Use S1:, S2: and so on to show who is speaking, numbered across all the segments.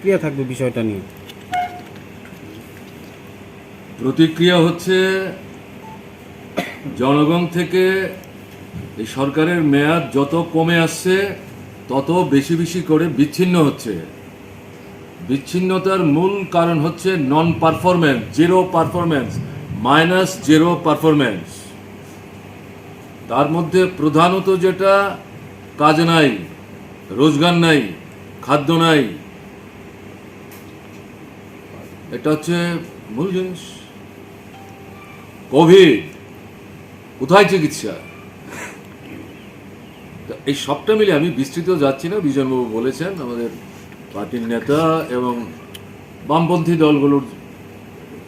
S1: প্রতিক্রিয়া থাকবে বিষয়টা নিয়ে?
S2: প্রতিক্রিয়া হচ্ছে জনগণ থেকে এই সরকারের মেয়াদ যত কমে আসছে তত বেশি বেশি করে বিচ্ছিন্ন হচ্ছে। বিচ্ছিন্নতার মূল কারণ হচ্ছে non performance, zero performance, minus zero performance. তার মধ্যে প্রধানত যেটা কাজ নাই, রোজগার নাই, খাদ্য নাই, এটা হচ্ছে মূল জিনিস। কোভিড, কোথায় চিকিৎসা? এই সবটা মিলে আমি বিস্তৃত যাচ্ছি না, বিজনবাবু বলেছেন, আমাদের পার্টির নেতা এবং বামপন্থী দলগুলোর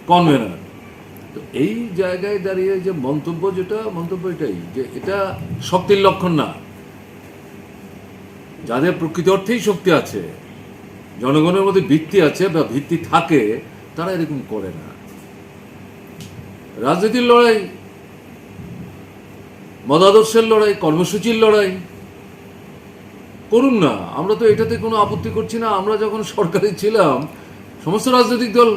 S2: কনভেনার। তো এই জায়গায় দাঁড়িয়ে যে মন্তব্য এটাই যে এটা শক্তির লক্ষণ না। যাদের প্রকৃত অর্থেই শক্তি আছে, জনগণের মধ্যে ভিত্তি আছে বা ভিত্তি থাকে, তারা এরকম করে না। রাজনীতির লড়াই, মতাদর্শের লড়াই, কর্মসূচির লড়াই করুন না, আমরা তো এটাতে কোনো আপত্তি করছি না। আমরা যখন সরকারে ছিলাম সমস্ত রাজনৈতিক দল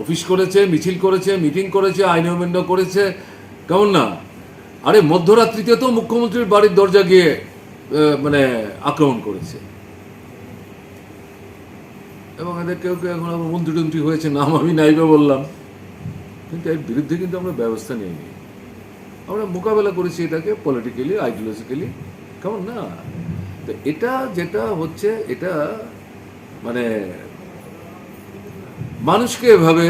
S2: অফিস করেছে, মিছিল করেছে, মিটিং করেছে, আইন অমান্য করেছে, কেমন না? আরে মধ্যরাত্রিতে তো মুখ্যমন্ত্রীর বাড়ির দরজা গিয়ে আক্রমণ করেছে, এবং এদের কেউ কেউ এখন আবার মন্ত্রী টন্ত্রী হয়েছে, নাম আমি নাইবে বললাম, কিন্তু এর বিরুদ্ধে কিন্তু আমরা ব্যবস্থা নিইনি। আমরা মোকাবেলা করেছি এটাকে পলিটিক্যালি, আইডিওলজিক্যালি, কেমন না? তো এটা যেটা হচ্ছে, এটা মানুষকে এভাবে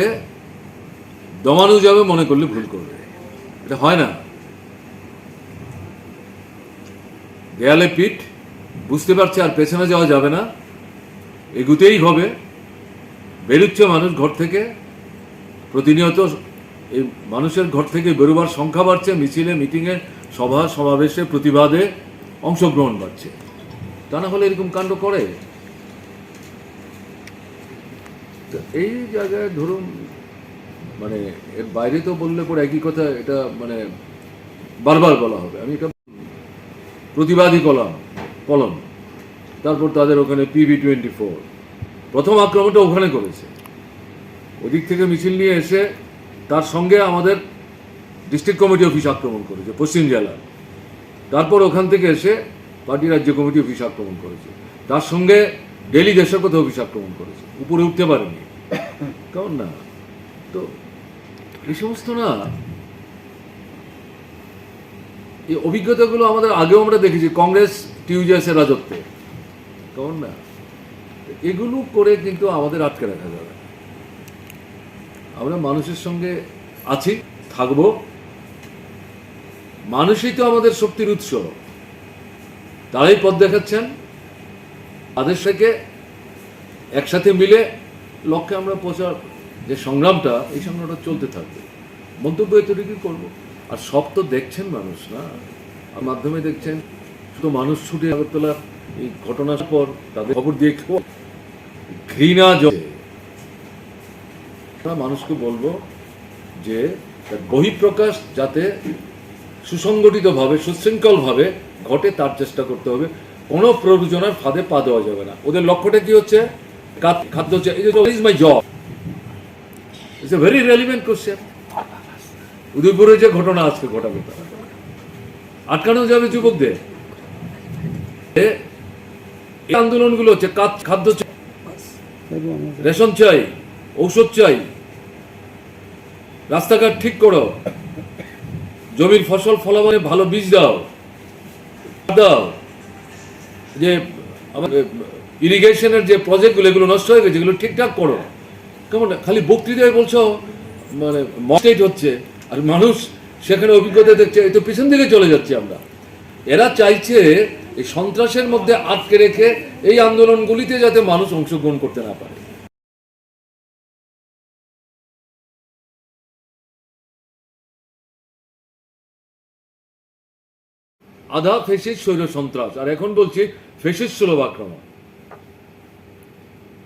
S2: দমানো যাবে মনে করলে ভুল করবে, এটা হয় না। দেয়ালে পিঠ, বুঝতে পারছে আর পেছনে যাওয়া যাবে না, এগুতেই হবে। বেরোচ্ছে মানুষ ঘর থেকে, প্রতিনিয়ত এই মানুষের ঘর থেকে বেরোবার সংখ্যা বাড়ছে, মিছিলে, মিটিংয়ে, সভা সমাবেশে, প্রতিবাদে অংশগ্রহণ বাড়ছে। তা না হলে এরকম কাণ্ড করে? তো এই জায়গায় ধরুন এর বাইরে তো বললে পরে একই কথা, এটা বারবার বলা হবে। আমি এটা প্রতিবাদী কলম, তারপর তাদের ওখানে PV24 প্রথম আক্রমণটা ওখানে করেছে, ওদিক থেকে মিছিল নিয়ে এসে তার সঙ্গে আমাদের ডিস্ট্রিক্ট কমিটি অফিস আক্রমণ করেছে পশ্চিম জেলার, তারপর ওখান থেকে এসে পার্টি রাজ্য কমিটি অফিস আক্রমণ করেছে, তার সঙ্গে ডেলি দেশকথা অফিস আক্রমণ করেছে, উপরে উঠতে পারেনি, কেমন না? তো এই সমস্ত না, এই অভিজ্ঞতাগুলো আমাদের আগেও আমরা দেখেছি কংগ্রেস টিউজেসের রাজত্বে, কেমন না? এগুলো করে কিন্তু আমাদের আটকে রাখা যাবে। আমরা মানুষের সঙ্গে আছি, থাকবো। মানুষই তো আমাদের শক্তির উৎস, তারাই পথ দেখাচ্ছেন। তাদের থেকে একসাথে মিলে লক্ষ্যে আমরা পৌঁছার যে সংগ্রামটা, এই সংগ্রামটা চলতে থাকবে। মন্তব্য এতটুকুই করবো। আর সব তো দেখছেন মানুষ, না? আর মাধ্যমে দেখছেন, শুধু মানুষ ছুটে আগরতলা এই ঘটনার পর তাদের খবর দিয়ে ঘৃণা জমে। মানুষকে বলবো যে বহিঃপ্রকাশ যাতে সুসংগঠিতভাবে, সুশৃঙ্খলভাবে ঘটে, তার চেষ্টা করতে হবে। কোনো প্ররোচনার ফাঁদে পা দেওয়া যাবে না। ওদের লক্ষ্যটা কি হচ্ছে? খাদ্য। Is my job, it's a very relevant question. উদয়পুরে যে ঘটনা আজকে ঘটাবে, আটকানো যাবে যুবকদের? এই আন্দোলনগুলো হচ্ছে খাদ্য চাই, রেশন চাই, ঔষধ চাই, রাস্তাঘাট ঠিক করো, জমির ফসল ফলাবনে ভালো বীজ দাও, যে আমাদের ইরিগেশনের যে প্রজেক্টগুলো, এগুলো নষ্ট হয়ে গেছে, এগুলো ঠিকঠাক করো। কেমন? খালি বক্তৃতায় বলছো মস্টেট হচ্ছে, আর মানুষ সেখানে অভিজ্ঞতা দেখছে, এই তো পিছন দিকে চলে যাচ্ছে আমরা। এরা চাইছে এই সন্ত্রাসের মধ্যে আটকে রেখে এই আন্দোলনগুলিতে যাতে মানুষ অংশগ্রহণ করতে না পারে। আধা ফেসিস স্বৈর সন্ত্রাস, আর এখন বলছি ফেসিস সুলভ আক্রমণ।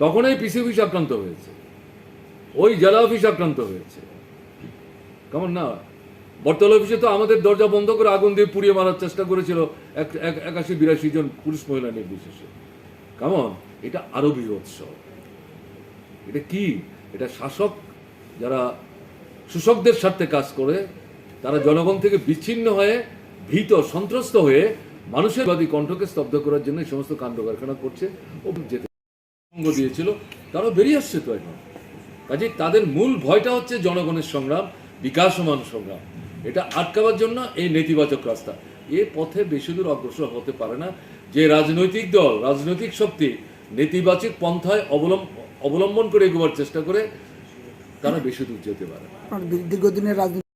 S2: তখন এই পিসি অফিস আক্রান্ত হয়েছে, ওই জেলা অফিস আক্রান্ত হয়েছে, কেমন না? বটতলা অফিসে তো আমাদের দরজা বন্ধ করে আগুন দিয়ে পুড়িয়ে মারার চেষ্টা করেছিল 81-82 জন পুরুষ মহিলা নির্বিশেষে। কেমন? এটা আরো বৃহৎ। এটা কি? এটা শাসক যারা শোষকদের স্বার্থে কাজ করে, তারা জনগণ থেকে বিচ্ছিন্ন হয়ে ভীত সন্ত্রস্ত হয়ে মানুষের বাদী কণ্ঠকে স্তব্ধ করার জন্য এই সমস্ত কাণ্ড কারখানা করছে ও যেতে সঙ্গ দিয়েছিল, তারাও বেরিয়ে আসছে তো এখন। কাজে তাদের মূল ভয়টা হচ্ছে জনগণের সংগ্রাম, বিকাশমান সংগ্রাম। এটা আটকাবার জন্য এই নেতিবাচক রাস্তা, এ পথে বেশি দূর অগ্রসর হতে পারে না। যে রাজনৈতিক দল, রাজনৈতিক শক্তি নেতিবাচক পন্থায় অবলম্বন করে এগোবার চেষ্টা করে, তারা বেশি দূর যেতে পারে।
S1: দীর্ঘদিনের রাজনীতি